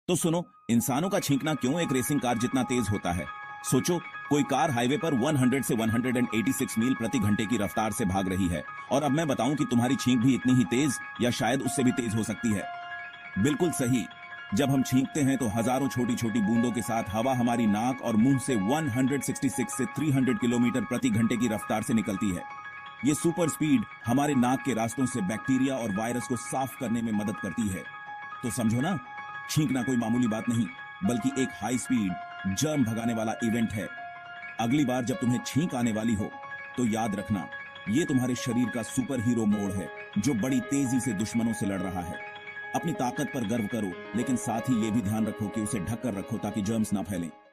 तो सुनो, इंसानों का छींकना क्यों एक रेसिंग कार जितना तेज होता है। सोचो, कोई कार हाईवे पर 100 से 186 मील प्रति घंटे की रफ्तार से भाग रही है, और अब मैं बताऊं कि तुम्हारी छींक भी इतनी ही तेज या शायद उससे भी तेज हो सकती है। बिल्कुल सही। जब हम छींकते हैं तो हजारों छोटी छोटी बूंदों के साथ हवा हमारी नाक और मुंह से 166 से 300 किलोमीटर प्रति घंटे की रफ्तार से निकलती है। ये सुपर स्पीड हमारे नाक के रास्तों से बैक्टीरिया और वायरस को साफ करने में मदद करती है। तो समझो ना, छींकना कोई मामूली बात नहीं, बल्कि एक हाई स्पीड जर्म भगाने वाला इवेंट है। अगली बार जब तुम्हें छींक आने वाली हो तो याद रखना, ये तुम्हारे शरीर का सुपर हीरो मोड है जो बड़ी तेजी से दुश्मनों से लड़ रहा है। अपनी ताकत पर गर्व करो, लेकिन साथ ही ये भी ध्यान रखो कि उसे ढक कर रखो ताकि जर्म्स ना फैलें।